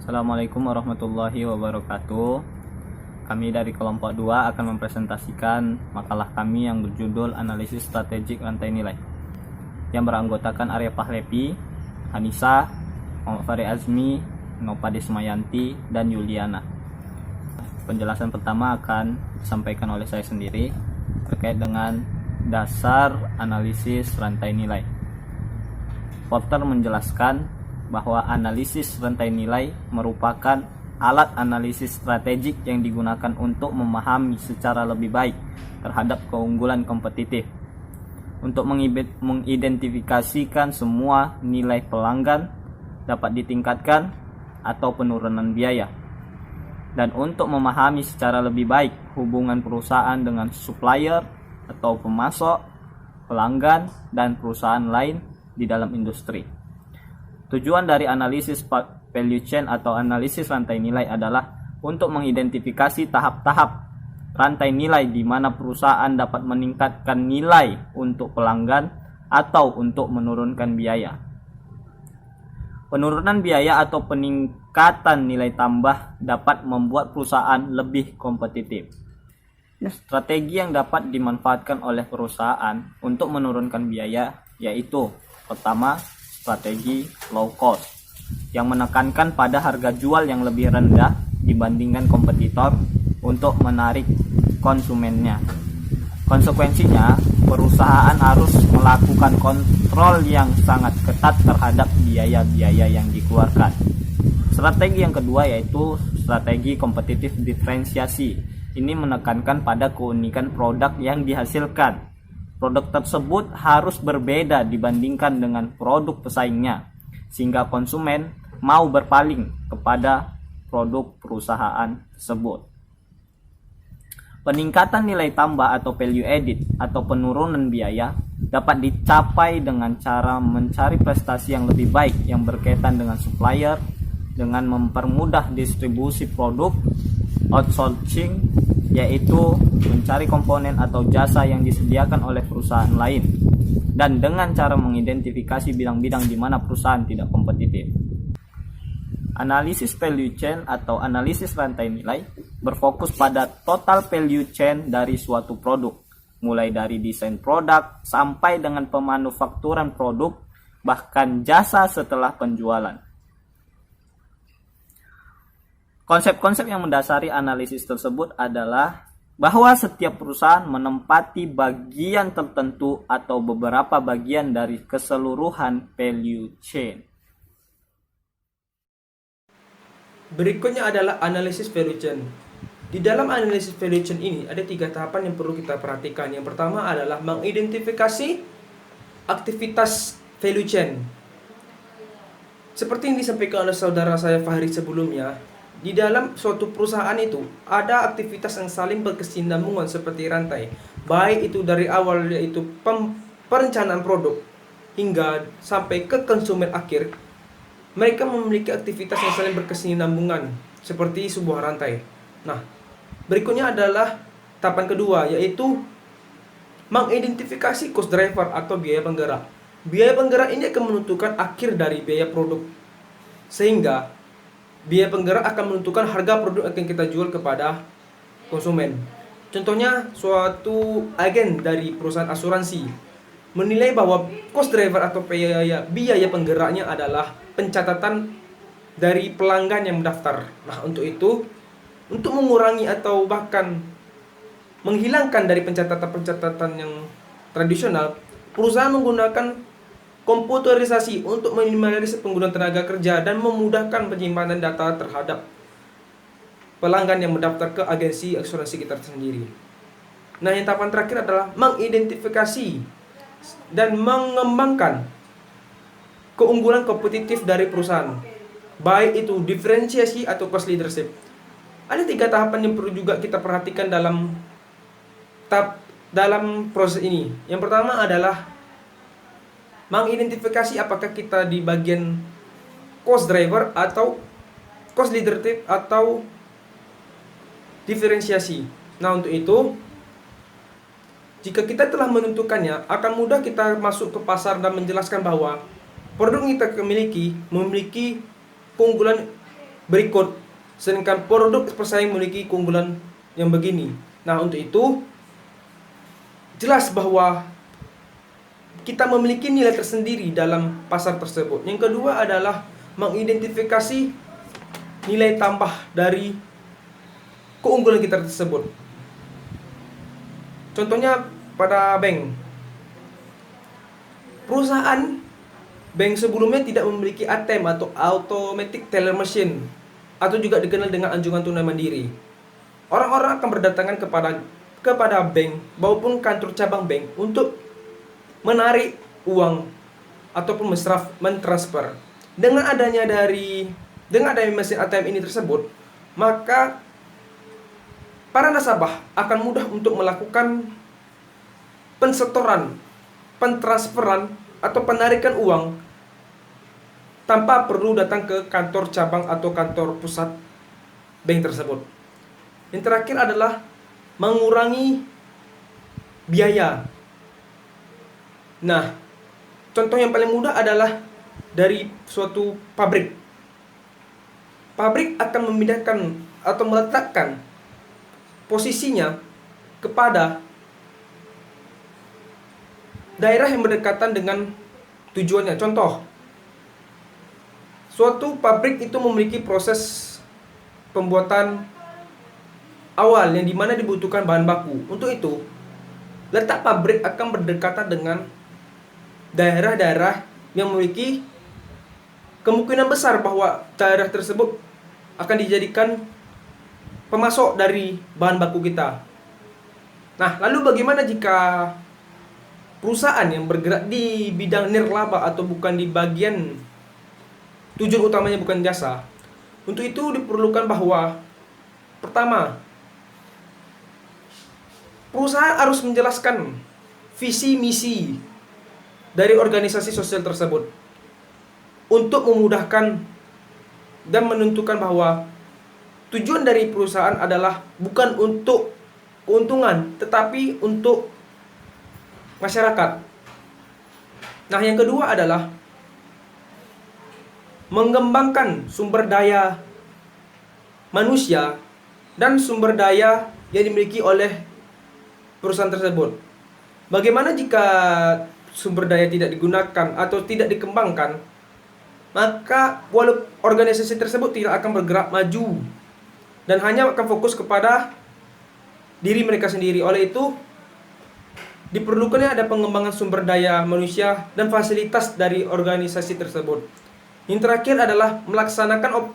Assalamualaikum warahmatullahi wabarakatuh. Kami dari kelompok 2 akan mempresentasikan makalah kami yang berjudul Analisis Strategik Rantai Nilai yang beranggotakan Arya Pahlevi, Hanisa, Muhammad Fari Azmi, Nova Desmayanti, dan Yuliana. Penjelasan pertama akan disampaikan oleh saya sendiri terkait dengan dasar analisis rantai nilai. Porter menjelaskan bahwa analisis rantai nilai merupakan alat analisis strategik yang digunakan untuk memahami secara lebih baik terhadap keunggulan kompetitif, untuk mengidentifikasikan semua nilai pelanggan dapat ditingkatkan atau penurunan biaya, dan untuk memahami secara lebih baik hubungan perusahaan dengan supplier atau pemasok, pelanggan, dan perusahaan lain di dalam industri. Tujuan dari analisis value chain atau analisis rantai nilai adalah untuk mengidentifikasi tahap-tahap rantai nilai di mana perusahaan dapat meningkatkan nilai untuk pelanggan atau untuk menurunkan biaya. Penurunan biaya atau peningkatan nilai tambah dapat membuat perusahaan lebih kompetitif. Strategi yang dapat dimanfaatkan oleh perusahaan untuk menurunkan biaya yaitu: pertama, strategi low cost yang menekankan pada harga jual yang lebih rendah dibandingkan kompetitor untuk menarik konsumennya. Konsekuensinya, perusahaan harus melakukan kontrol yang sangat ketat terhadap biaya-biaya yang dikeluarkan. Strategi yang kedua yaitu strategi kompetitif diferensiasi. Ini menekankan pada keunikan produk yang dihasilkan. Produk tersebut harus berbeda dibandingkan dengan produk pesaingnya, sehingga konsumen mau berpaling kepada produk perusahaan tersebut. Peningkatan nilai tambah atau value added atau penurunan biaya dapat dicapai dengan cara mencari prestasi yang lebih baik yang berkaitan dengan supplier, dengan mempermudah distribusi produk, outsourcing, yaitu mencari komponen atau jasa yang disediakan oleh perusahaan lain, dan dengan cara mengidentifikasi bidang-bidang di mana perusahaan tidak kompetitif. Analisis value chain atau analisis rantai nilai berfokus pada total value chain dari suatu produk, mulai dari desain produk sampai dengan pemanufakturan produk, bahkan jasa setelah penjualan. Konsep-konsep yang mendasari analisis tersebut adalah bahwa setiap perusahaan menempati bagian tertentu atau beberapa bagian dari keseluruhan value chain. Berikutnya adalah analisis value chain. Di dalam analisis value chain ini ada 3 tahapan yang perlu kita perhatikan. Yang pertama adalah mengidentifikasi aktivitas value chain. Seperti yang disampaikan oleh saudara saya Fahri sebelumnya, di dalam suatu perusahaan itu ada aktivitas yang saling berkesinambungan seperti rantai, baik itu dari awal yaitu perencanaan produk hingga sampai ke konsumen akhir. Mereka memiliki aktivitas yang saling berkesinambungan seperti sebuah rantai. Nah, berikutnya adalah tahapan kedua yaitu mengidentifikasi cost driver atau biaya penggerak. Biaya penggerak ini akan menentukan akhir dari biaya produk, sehingga biaya penggerak akan menentukan harga produk yang akan kita jual kepada konsumen. Contohnya, suatu agen dari perusahaan asuransi menilai bahwa cost driver atau biaya penggeraknya adalah pencatatan dari pelanggan yang mendaftar. Nah, untuk itu, untuk mengurangi atau bahkan menghilangkan dari pencatatan-pencatatan yang tradisional, perusahaan menggunakan komputerisasi untuk minimalisir penggunaan tenaga kerja dan memudahkan penyimpanan data terhadap pelanggan yang mendaftar ke agensi asuransi kita sendiri. Nah, yang tahapan terakhir adalah mengidentifikasi dan mengembangkan keunggulan kompetitif dari perusahaan, baik itu diferensiasi atau cost leadership. Ada 3 tahapan yang perlu juga kita perhatikan dalam proses ini. Yang pertama adalah mengidentifikasi apakah kita di bagian cost driver atau cost leadership atau diferensiasi. Nah, untuk itu, jika kita telah menentukannya, akan mudah kita masuk ke pasar dan menjelaskan bahwa produk yang kita memiliki keunggulan berikut, sedangkan produk pesaing memiliki keunggulan yang begini. Nah, untuk itu jelas bahwa kita memiliki nilai tersendiri dalam pasar tersebut. Yang kedua adalah mengidentifikasi nilai tambah dari keunggulan kita tersebut. Contohnya pada bank. Perusahaan bank sebelumnya tidak memiliki ATM atau automatic teller machine, atau juga dikenal dengan anjungan tunai mandiri. Orang-orang akan berdatangan kepada bank maupun kantor cabang bank untuk menarik uang ataupun mentransfer. Dengan adanya mesin ATM ini tersebut, maka para nasabah akan mudah untuk melakukan pensetoran, pentransferan atau penarikan uang tanpa perlu datang ke kantor cabang atau kantor pusat bank tersebut. Yang terakhir adalah mengurangi biaya. Nah, contoh yang paling mudah adalah dari suatu pabrik. Pabrik akan memindahkan atau meletakkan posisinya kepada daerah yang berdekatan dengan tujuannya. Contoh, suatu pabrik itu memiliki proses pembuatan awal yang dimana dibutuhkan bahan baku. Untuk itu, letak pabrik akan berdekatan dengan daerah-daerah yang memiliki kemungkinan besar bahwa daerah tersebut akan dijadikan pemasok dari bahan baku kita. Nah, lalu bagaimana jika perusahaan yang bergerak di bidang nirlaba atau bukan di bagian tujuan utamanya bukan jasa? Untuk itu diperlukan bahwa pertama, perusahaan harus menjelaskan visi misi dari organisasi sosial tersebut untuk memudahkan dan menentukan bahwa tujuan dari perusahaan adalah bukan untuk keuntungan tetapi untuk masyarakat. Nah, yang kedua adalah mengembangkan sumber daya manusia dan sumber daya yang dimiliki oleh perusahaan tersebut. Bagaimana jika sumber daya tidak digunakan atau tidak dikembangkan, maka walaupun organisasi tersebut tidak akan bergerak maju dan hanya akan fokus kepada diri mereka sendiri. Oleh itu, diperlukannya ada pengembangan sumber daya manusia dan fasilitas dari organisasi tersebut. Yang terakhir adalah melaksanakan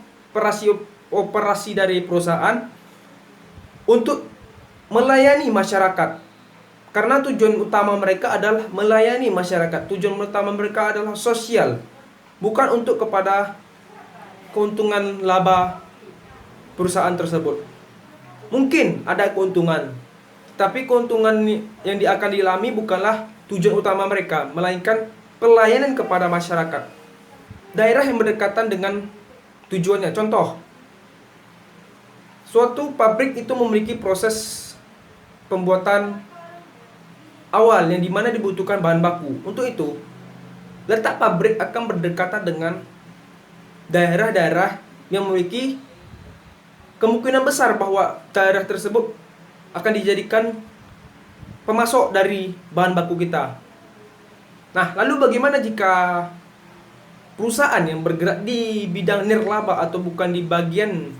operasi dari perusahaan untuk melayani masyarakat. Karena tujuan utama mereka adalah melayani masyarakat. Tujuan utama mereka adalah sosial, bukan untuk kepada keuntungan laba perusahaan tersebut. Mungkin ada keuntungan, tapi keuntungan yang akan dialami bukanlah tujuan utama mereka, melainkan pelayanan kepada masyarakat, daerah yang berdekatan dengan tujuannya. Contoh, suatu pabrik itu memiliki proses pembuatan awal yang dimana dibutuhkan bahan baku. Untuk itu, letak pabrik akan berdekatan dengan daerah-daerah yang memiliki kemungkinan besar bahwa daerah tersebut akan dijadikan pemasok dari bahan baku kita. Nah, lalu bagaimana jika perusahaan yang bergerak di bidang nirlaba atau bukan di bagian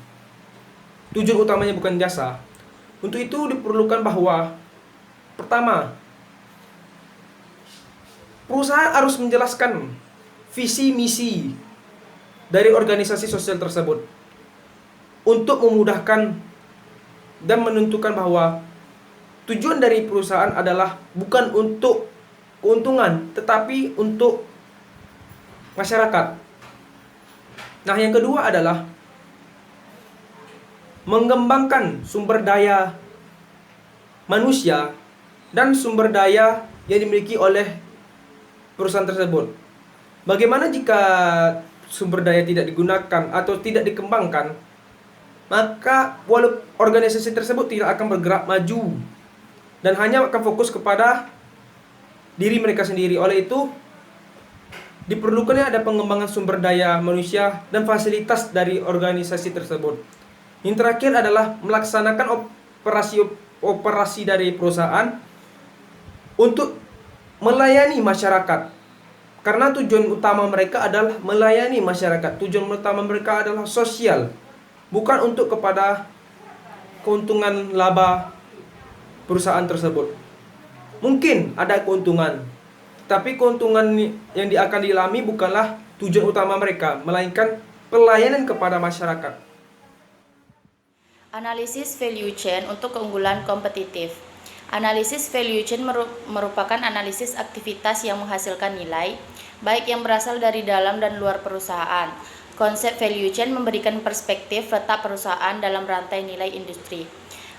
tujuan utamanya bukan jasa? Untuk itu diperlukan bahwa pertama, perusahaan harus menjelaskan visi misi dari organisasi sosial tersebut untuk memudahkan dan menentukan bahwa tujuan dari perusahaan adalah bukan untuk keuntungan tetapi untuk masyarakat. Nah, yang kedua adalah mengembangkan sumber daya manusia dan sumber daya yang dimiliki oleh perusahaan tersebut. Bagaimana jika sumber daya tidak digunakan atau tidak dikembangkan, maka walaupun organisasi tersebut tidak akan bergerak maju dan hanya akan fokus kepada diri mereka sendiri. Oleh itu, Diperlukannya ada pengembangan sumber daya manusia dan fasilitas dari organisasi tersebut. Yang terakhir adalah melaksanakan operasi dari perusahaan untuk melayani masyarakat. Karena tujuan utama mereka adalah melayani masyarakat. Tujuan utama mereka adalah sosial, bukan untuk kepada keuntungan laba perusahaan tersebut. Mungkin ada keuntungan, tapi keuntungan yang akan dialami bukanlah tujuan utama mereka, melainkan pelayanan kepada masyarakat. Analisis value chain untuk keunggulan kompetitif. Analisis value chain merupakan analisis aktivitas yang menghasilkan nilai, baik yang berasal dari dalam dan luar perusahaan. Konsep value chain memberikan perspektif letak perusahaan dalam rantai nilai industri.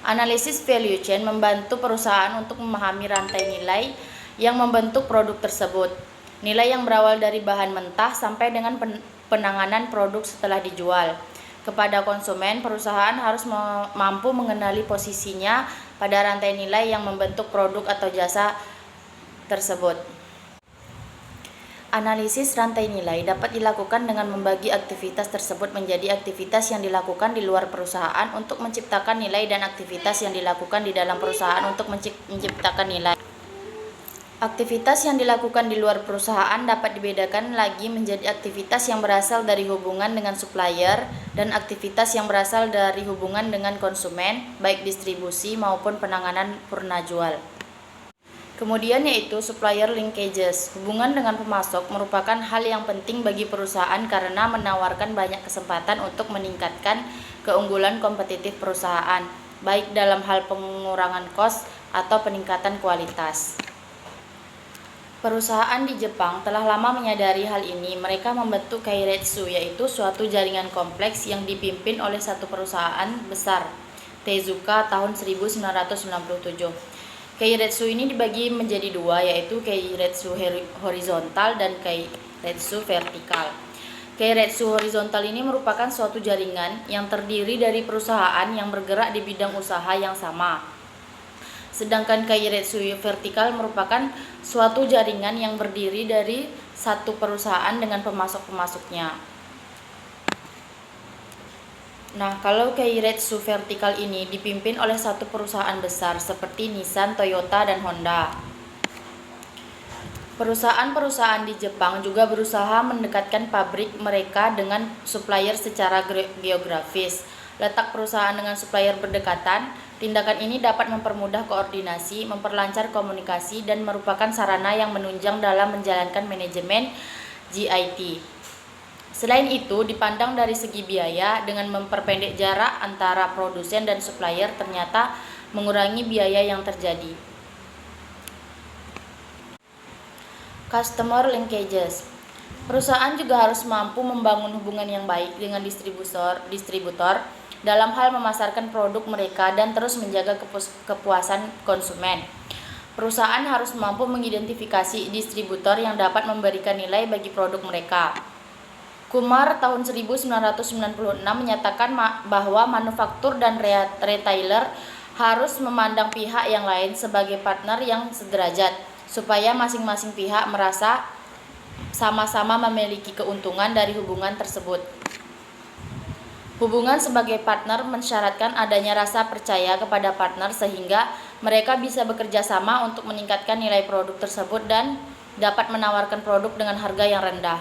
Analisis value chain membantu perusahaan untuk memahami rantai nilai yang membentuk produk tersebut. Nilai yang berawal dari bahan mentah sampai dengan penanganan produk setelah dijual. Kepada konsumen, perusahaan harus mampu mengenali posisinya pada rantai nilai yang membentuk produk atau jasa tersebut. Analisis rantai nilai dapat dilakukan dengan membagi aktivitas tersebut menjadi aktivitas yang dilakukan di luar perusahaan untuk menciptakan nilai dan aktivitas yang dilakukan di dalam perusahaan untuk menciptakan nilai. Aktivitas yang dilakukan di luar perusahaan dapat dibedakan lagi menjadi aktivitas yang berasal dari hubungan dengan supplier dan aktivitas yang berasal dari hubungan dengan konsumen, baik distribusi maupun penanganan purna jual. Kemudian yaitu supplier linkages. Hubungan dengan pemasok merupakan hal yang penting bagi perusahaan karena menawarkan banyak kesempatan untuk meningkatkan keunggulan kompetitif perusahaan, baik dalam hal pengurangan kos atau peningkatan kualitas. Perusahaan di Jepang telah lama menyadari hal ini. Mereka membentuk keiretsu, yaitu suatu jaringan kompleks yang dipimpin oleh satu perusahaan besar, Tezuka, tahun 1997. Keiretsu ini dibagi menjadi dua, yaitu keiretsu horizontal dan keiretsu vertikal. Keiretsu horizontal ini merupakan suatu jaringan yang terdiri dari perusahaan yang bergerak di bidang usaha yang sama. Sedangkan keiretsu vertikal merupakan suatu jaringan yang berdiri dari satu perusahaan dengan pemasok-pemasoknya. Nah, kalau keiretsu vertikal ini dipimpin oleh satu perusahaan besar seperti Nissan, Toyota, dan Honda. Perusahaan-perusahaan di Jepang juga berusaha mendekatkan pabrik mereka dengan supplier secara geografis. Letak perusahaan dengan supplier berdekatan, tindakan ini dapat mempermudah koordinasi, memperlancar komunikasi, dan merupakan sarana yang menunjang dalam menjalankan manajemen GIT. Selain itu, dipandang dari segi biaya, dengan memperpendek jarak antara produsen dan supplier ternyata mengurangi biaya yang terjadi. Customer linkages. Perusahaan juga harus mampu membangun hubungan yang baik dengan distributor dalam hal memasarkan produk mereka dan terus menjaga kepuasan konsumen. Perusahaan harus mampu mengidentifikasi distributor yang dapat memberikan nilai bagi produk mereka. Kumar tahun 1996 menyatakan bahwa manufaktur dan retailer harus memandang pihak yang lain sebagai partner yang sederajat, supaya masing-masing pihak merasa sama-sama memiliki keuntungan dari hubungan tersebut. Hubungan sebagai partner mensyaratkan adanya rasa percaya kepada partner sehingga mereka bisa bekerja sama untuk meningkatkan nilai produk tersebut dan dapat menawarkan produk dengan harga yang rendah.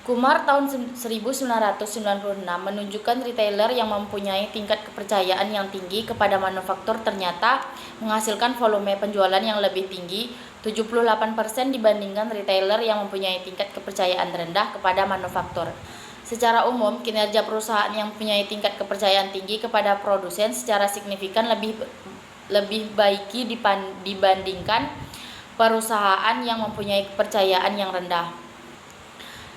Kumar tahun 1996 menunjukkan retailer yang mempunyai tingkat kepercayaan yang tinggi kepada manufaktur ternyata menghasilkan volume penjualan yang lebih tinggi 78% dibandingkan retailer yang mempunyai tingkat kepercayaan rendah kepada manufaktur. Secara umum, kinerja perusahaan yang mempunyai tingkat kepercayaan tinggi kepada produsen secara signifikan lebih baiki dibandingkan perusahaan yang mempunyai kepercayaan yang rendah.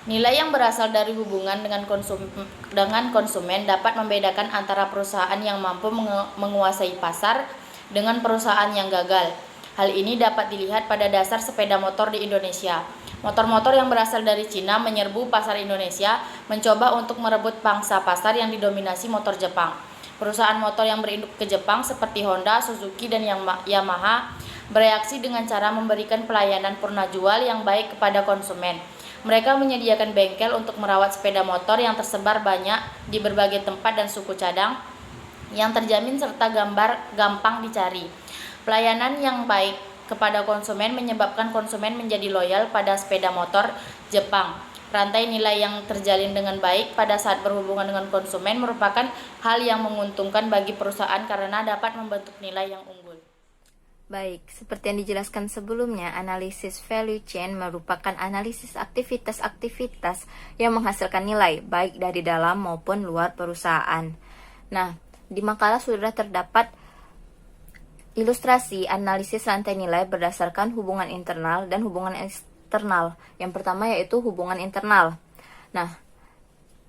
Nilai yang berasal dari hubungan dengan konsumen dapat membedakan antara perusahaan yang mampu menguasai pasar dengan perusahaan yang gagal. Hal ini dapat dilihat pada dasar sepeda motor di Indonesia. Motor-motor yang berasal dari Cina menyerbu pasar Indonesia, mencoba untuk merebut pangsa pasar yang didominasi motor Jepang. Perusahaan motor yang berinduk ke Jepang seperti Honda, Suzuki, dan Yamaha bereaksi dengan cara memberikan pelayanan purna jual yang baik kepada konsumen. Mereka menyediakan bengkel untuk merawat sepeda motor yang tersebar banyak di berbagai tempat dan suku cadang yang terjamin serta gampang dicari. Pelayanan yang baik kepada konsumen menyebabkan konsumen menjadi loyal pada sepeda motor Jepang. Rantai nilai yang terjalin dengan baik pada saat berhubungan dengan konsumen merupakan hal yang menguntungkan bagi perusahaan karena dapat membentuk nilai yang unggul. Baik, seperti yang dijelaskan sebelumnya, analisis value chain merupakan analisis aktivitas-aktivitas yang menghasilkan nilai, baik dari dalam maupun luar perusahaan. Nah, di makalah sudah terdapat ilustrasi analisis rantai nilai berdasarkan hubungan internal dan hubungan eksternal. Yang pertama yaitu hubungan internal. Nah,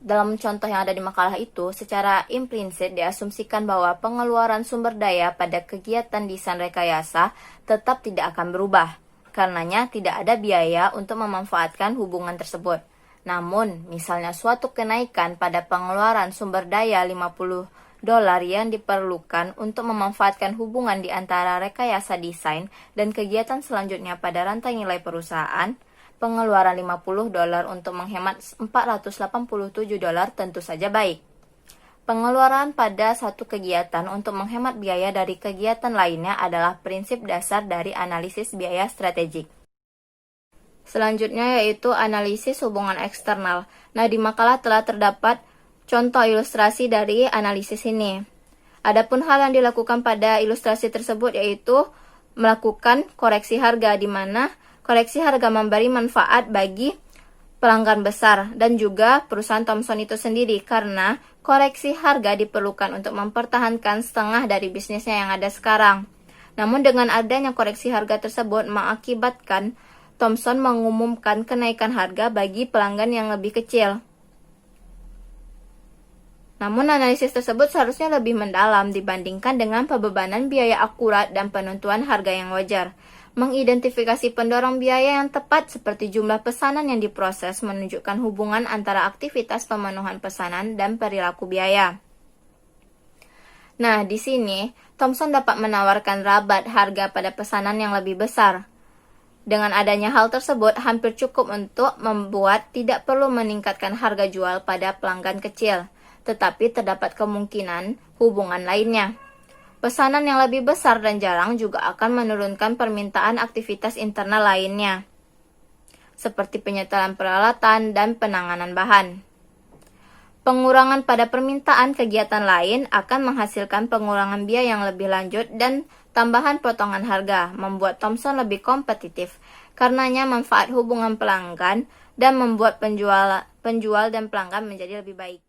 dalam contoh yang ada di makalah itu, secara implisit diasumsikan bahwa pengeluaran sumber daya pada kegiatan desain rekayasa tetap tidak akan berubah. Karenanya tidak ada biaya untuk memanfaatkan hubungan tersebut. Namun, misalnya suatu kenaikan pada pengeluaran sumber daya $50 yang diperlukan untuk memanfaatkan hubungan di antara rekayasa desain dan kegiatan selanjutnya pada rantai nilai perusahaan, pengeluaran $50 untuk menghemat $487 tentu saja baik. Pengeluaran pada satu kegiatan untuk menghemat biaya dari kegiatan lainnya adalah prinsip dasar dari analisis biaya strategik. Selanjutnya yaitu analisis hubungan eksternal. Nah, di makalah telah terdapat contoh ilustrasi dari analisis ini. Adapun hal yang dilakukan pada ilustrasi tersebut yaitu melakukan koreksi harga, di mana koreksi harga memberi manfaat bagi pelanggan besar dan juga perusahaan Thomson itu sendiri, karena koreksi harga diperlukan untuk mempertahankan setengah dari bisnisnya yang ada sekarang. Namun dengan adanya koreksi harga tersebut mengakibatkan Thomson mengumumkan kenaikan harga bagi pelanggan yang lebih kecil. Namun analisis tersebut seharusnya lebih mendalam dibandingkan dengan pembebanan biaya akurat dan penentuan harga yang wajar. Mengidentifikasi pendorong biaya yang tepat seperti jumlah pesanan yang diproses menunjukkan hubungan antara aktivitas pemenuhan pesanan dan perilaku biaya. Nah, di sini Thomson dapat menawarkan rabat harga pada pesanan yang lebih besar. Dengan adanya hal tersebut, hampir cukup untuk membuat tidak perlu meningkatkan harga jual pada pelanggan kecil, tetapi terdapat kemungkinan hubungan lainnya. Pesanan yang lebih besar dan jarang juga akan menurunkan permintaan aktivitas internal lainnya, seperti penyetelan peralatan dan penanganan bahan. Pengurangan pada permintaan kegiatan lain akan menghasilkan pengurangan biaya yang lebih lanjut dan tambahan potongan harga, membuat Thomson lebih kompetitif. Karenanya manfaat hubungan pelanggan dan membuat penjual dan pelanggan menjadi lebih baik.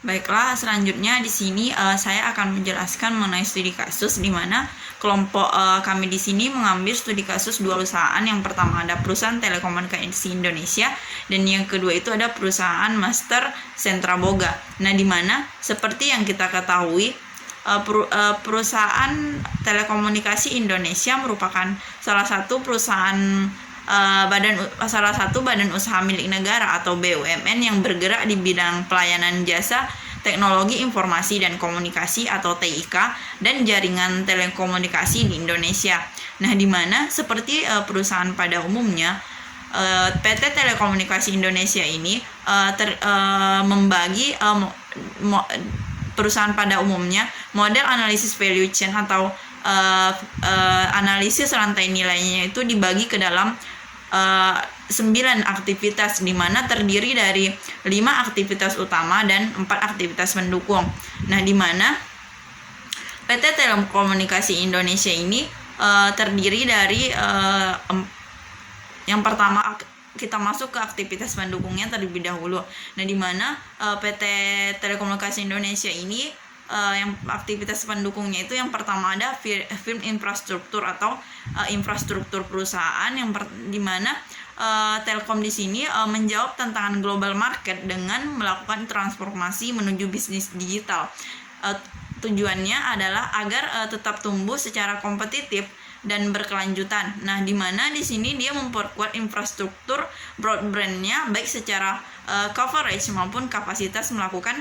Baiklah, selanjutnya di sini saya akan menjelaskan mengenai studi kasus, di mana kelompok kami di sini mengambil studi kasus dua perusahaan. Yang pertama ada perusahaan telekomunikasi Indonesia dan yang kedua itu ada perusahaan Master Sentra Boga. Nah, di mana seperti yang kita ketahui perusahaan telekomunikasi Indonesia merupakan salah satu badan usaha milik negara atau BUMN yang bergerak di bidang pelayanan jasa teknologi informasi dan komunikasi atau TIK dan jaringan telekomunikasi di Indonesia. Nah, di mana seperti perusahaan pada umumnya PT Telekomunikasi Indonesia ini membagi perusahaan pada umumnya model analisis value chain atau analisis rantai nilainya itu dibagi ke dalam 9 aktivitas, di mana terdiri dari 5 aktivitas utama dan 4 aktivitas pendukung. Nah, di mana PT Telekomunikasi Indonesia ini terdiri dari yang pertama kita masuk ke aktivitas pendukungnya terlebih dahulu. Nah, di mana PT Telekomunikasi Indonesia ini yang aktivitas pendukungnya itu yang pertama ada firm infrastruktur atau infrastruktur perusahaan di mana Telkom di sini menjawab tantangan global market dengan melakukan transformasi menuju bisnis digital. Tujuannya adalah agar tetap tumbuh secara kompetitif dan berkelanjutan. Nah, di mana di sini dia memperkuat infrastruktur broadband-nya baik secara coverage maupun kapasitas melakukan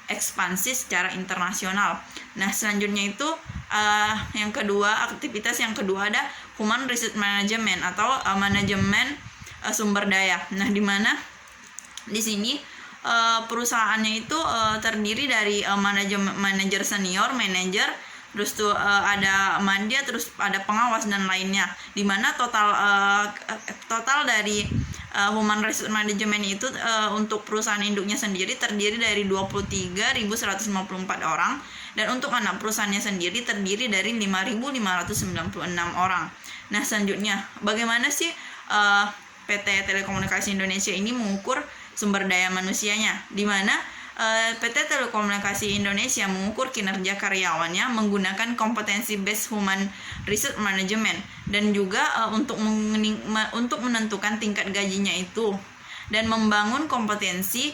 ekspansi secara internasional. Nah, selanjutnya itu yang kedua, aktivitas yang kedua ada Human Resource Management atau manajemen sumber daya. Nah, di mana di sini perusahaannya itu terdiri dari manajer senior, manajer, terus tuh ada media, terus ada pengawas dan lainnya. Dimana total dari Human Resource Management itu untuk perusahaan induknya sendiri terdiri dari 23.154 orang, dan untuk anak perusahaannya sendiri terdiri dari 5.596 orang. Nah, selanjutnya bagaimana sih PT Telekomunikasi Indonesia ini mengukur sumber daya manusianya, di mana PT Telekomunikasi Indonesia mengukur kinerja karyawannya menggunakan kompetensi based human resource management, dan juga untuk menentukan tingkat gajinya itu, dan membangun kompetensi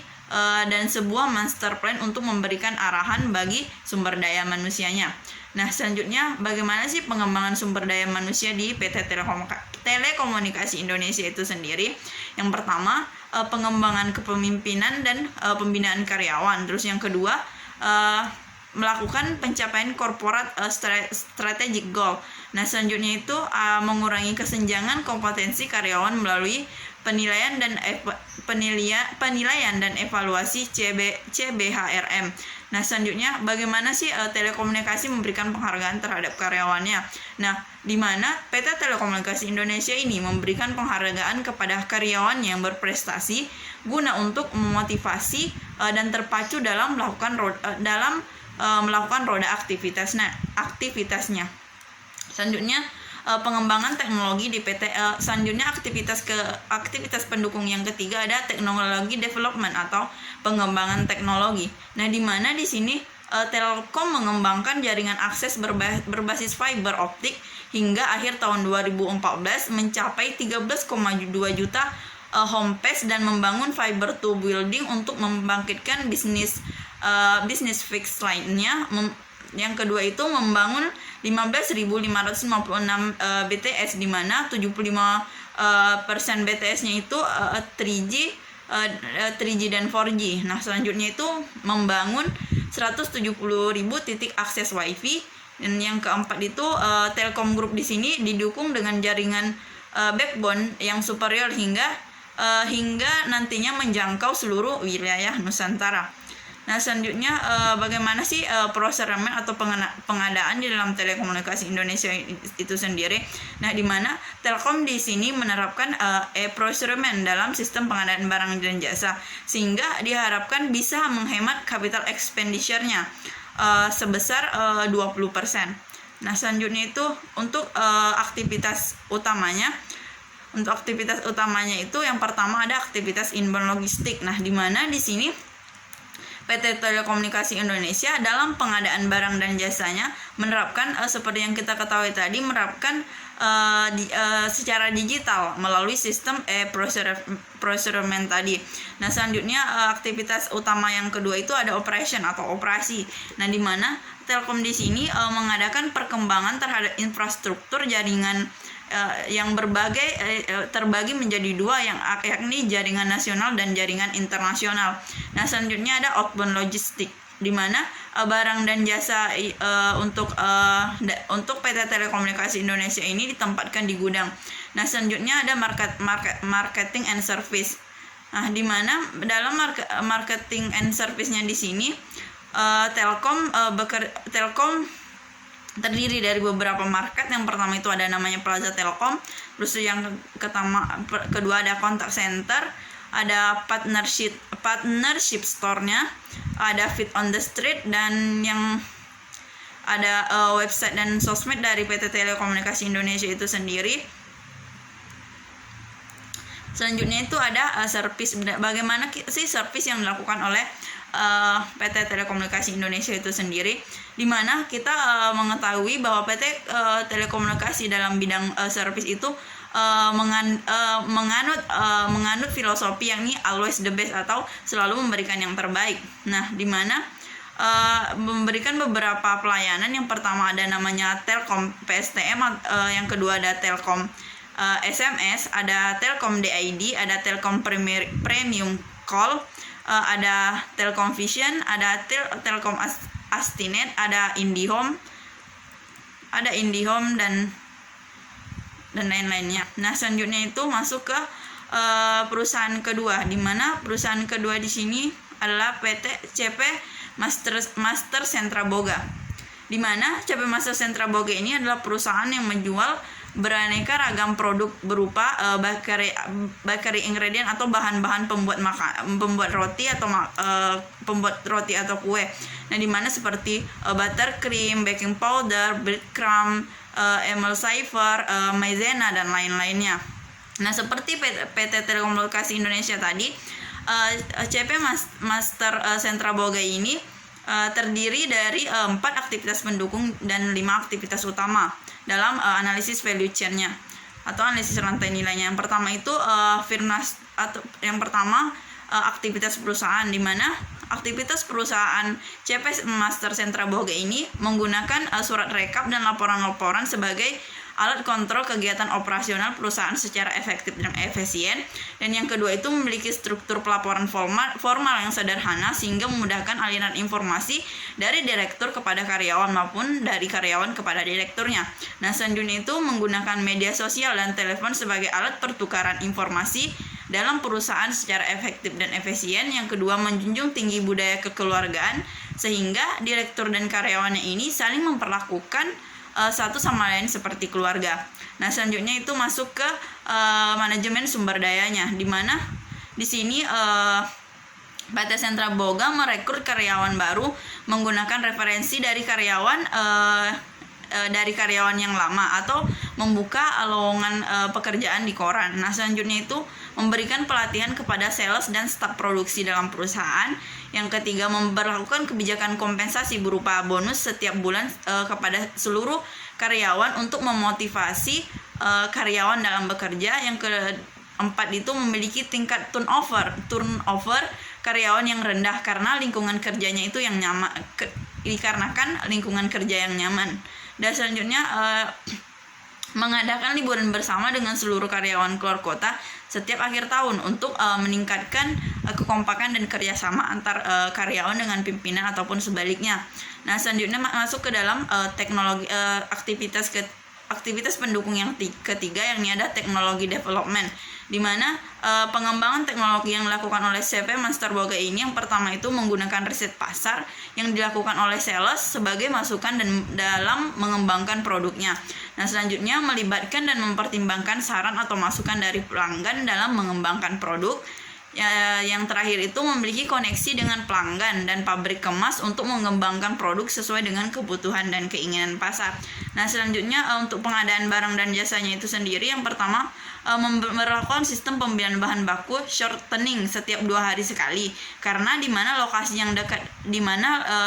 dan sebuah master plan untuk memberikan arahan bagi sumber daya manusianya. Nah, selanjutnya bagaimana sih pengembangan sumber daya manusia di PT Telekomunikasi Indonesia itu sendiri? Yang pertama, pengembangan kepemimpinan dan pembinaan karyawan. Terus yang kedua, melakukan pencapaian corporate strategic goal. Nah, selanjutnya itu mengurangi kesenjangan kompetensi karyawan melalui penilaian dan evaluasi CBHRM. Nah, selanjutnya bagaimana sih telekomunikasi memberikan penghargaan terhadap karyawannya? Nah, di mana PT Telekomunikasi Indonesia ini memberikan penghargaan kepada karyawan yang berprestasi guna untuk memotivasi dan terpacu dalam melakukan roda aktivitasnya. Selanjutnya pengembangan teknologi di PT. Selanjutnya aktivitas pendukung yang ketiga ada teknologi development atau pengembangan teknologi. Nah, di mana di sini Telkom mengembangkan jaringan akses berbasis fiber optik hingga akhir tahun 2014 mencapai 13,2 juta home pass, dan membangun fiber to building untuk membangkitkan bisnis fixed lainnya. Yang kedua itu membangun 15.556 BTS, di mana 75% BTS-nya itu 3G dan 4G. Nah, selanjutnya itu membangun 170.000 titik akses WiFi, dan yang keempat itu Telkom Group di sini didukung dengan jaringan backbone yang superior hingga nantinya menjangkau seluruh wilayah Nusantara. Nah, selanjutnya bagaimana sih procurement atau pengadaan di dalam Telekomunikasi Indonesia itu sendiri? Nah, di mana Telkom di sini menerapkan procurement dalam sistem pengadaan barang dan jasa, sehingga diharapkan bisa menghemat capital expenditure-nya sebesar 20%. Nah, selanjutnya itu untuk aktivitas utamanya. Untuk aktivitas utamanya itu yang pertama ada aktivitas inbound logistik. Nah, di mana di sini PT Telekomunikasi Indonesia dalam pengadaan barang dan jasanya menerapkan seperti yang kita ketahui tadi, menerapkan secara digital melalui sistem procurement tadi. Nah, selanjutnya aktivitas utama yang kedua itu ada operation atau operasi. Nah, di mana Telkom di sini mengadakan perkembangan terhadap infrastruktur jaringan yang terbagi menjadi dua, yakni jaringan nasional dan jaringan internasional. Nah, selanjutnya ada outbound logistik, di mana barang dan jasa untuk PT Telekomunikasi Indonesia ini ditempatkan di gudang. Nah, selanjutnya ada marketing and service. Nah, di mana dalam marketing and service-nya di sini Telkom terdiri dari beberapa market. Yang pertama itu ada namanya Plaza Telkom, terus yang kedua ada contact center, ada partnership store-nya, ada feet on the street, dan yang ada website dan sosmed dari PT Telekomunikasi Indonesia itu sendiri. Selanjutnya itu ada service. Bagaimana sih service yang dilakukan oleh PT Telekomunikasi Indonesia itu sendiri, di mana kita mengetahui bahwa PT Telekomunikasi dalam bidang service itu menganut filosofi yakni always the best atau selalu memberikan yang terbaik. Nah, di mana memberikan beberapa pelayanan. Yang pertama ada namanya Telkom PSTM, yang kedua ada Telkom SMS, ada Telkom DID, ada Telkom Premium Call, ada Telkom Vision, ada Telkom Astinet, ada IndiHome dan lain-lainnya. Nah, selanjutnya itu masuk ke perusahaan kedua, di mana perusahaan kedua di sini adalah PT CP Master Sentra Boga. Di mana CP Master Sentra Boga ini adalah perusahaan yang menjual beraneka ragam produk berupa bakery ingredient atau bahan-bahan pembuat roti atau pembuat roti atau kue. Nah, di mana seperti buttercream, baking powder, breadcrumb, emulsifier, maizena dan lain-lainnya. Nah, seperti PT Telekomunikasi Indonesia tadi, CP Master Sentra Boga ini terdiri dari 4 aktivitas pendukung dan 5 aktivitas utama dalam analisis value chain-nya atau analisis rantai nilainya. Yang pertama itu aktivitas perusahaan, di mana aktivitas perusahaan CP Master Sentra Boga ini menggunakan surat rekap dan laporan-laporan sebagai alat kontrol kegiatan operasional perusahaan secara efektif dan efisien. Dan yang kedua itu memiliki struktur pelaporan formal yang sederhana sehingga memudahkan aliran informasi dari direktur kepada karyawan maupun dari karyawan kepada direkturnya. Nah, selanjutnya itu menggunakan media sosial dan telepon sebagai alat pertukaran informasi dalam perusahaan secara efektif dan efisien. Yang kedua, menjunjung tinggi budaya kekeluargaan sehingga direktur dan karyawannya ini saling memperlakukan satu sama lain seperti keluarga. Nah, selanjutnya itu masuk ke manajemen sumber dayanya, di mana di sini PT Sentra Boga merekrut karyawan baru menggunakan referensi dari karyawan yang lama atau membuka lowongan pekerjaan di koran. Nah, selanjutnya itu memberikan pelatihan kepada sales dan staf produksi dalam perusahaan. Yang ketiga, memberlakukan kebijakan kompensasi berupa bonus setiap bulan kepada seluruh karyawan untuk memotivasi karyawan dalam bekerja. Yang keempat itu memiliki tingkat turnover karyawan yang rendah karena lingkungan kerjanya itu yang nyaman, dikarenakan lingkungan kerja yang nyaman. Dan selanjutnya mengadakan liburan bersama dengan seluruh karyawan keluar kota setiap akhir tahun untuk meningkatkan kekompakan dan kerjasama antar karyawan dengan pimpinan ataupun sebaliknya. Nah, selanjutnya masuk ke dalam teknologi aktivitas pendukung yang ketiga, yakni ada teknologi development, di mana pengembangan teknologi yang dilakukan oleh CP Master Boga ini yang pertama itu menggunakan riset pasar yang dilakukan oleh sales sebagai masukan dan dalam mengembangkan produknya. Nah, selanjutnya melibatkan dan mempertimbangkan saran atau masukan dari pelanggan dalam mengembangkan produk. Yang terakhir itu memiliki koneksi dengan pelanggan dan pabrik kemas untuk mengembangkan produk sesuai dengan kebutuhan dan keinginan pasar. Nah, selanjutnya untuk pengadaan barang dan jasanya itu sendiri, yang pertama melakukan sistem pembelian bahan baku shortening setiap 2 hari sekali, karena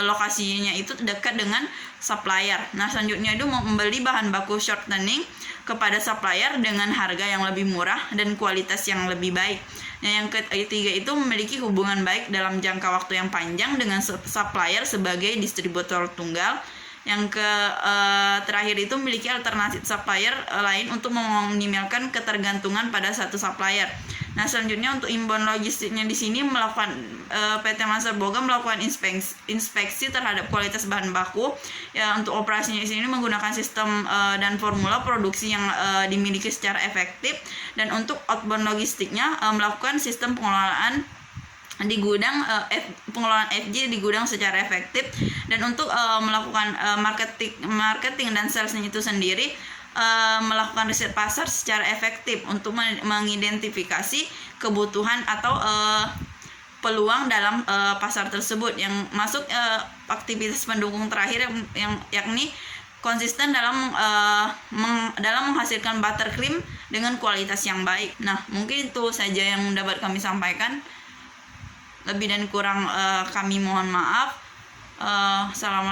lokasinya itu dekat dengan supplier. Nah, selanjutnya itu membeli bahan baku shortening kepada supplier dengan harga yang lebih murah dan kualitas yang lebih baik. Nah, yang ketiga itu memiliki hubungan baik dalam jangka waktu yang panjang dengan supplier sebagai distributor tunggal. Yang terakhir itu memiliki alternatif supplier lain untuk meminimalkan ketergantungan pada satu supplier. Nah, selanjutnya untuk inbound logistiknya di sini PT Master Boga melakukan inspeksi terhadap kualitas bahan baku. Ya, untuk operasinya di sini menggunakan sistem dan formula produksi yang dimiliki secara efektif, dan untuk outbound logistiknya melakukan sistem pengelolaan di gudang, pengelolaan FG di gudang secara efektif. Dan untuk melakukan marketing dan salesnya itu sendiri melakukan riset pasar secara efektif untuk mengidentifikasi kebutuhan atau peluang dalam pasar tersebut. Yang masuk aktivitas pendukung terakhir yang yakni konsisten dalam menghasilkan buttercream dengan kualitas yang baik. Nah, mungkin itu saja yang dapat kami sampaikan. Lebih dan kurang kami mohon maaf. Assalamualaikum.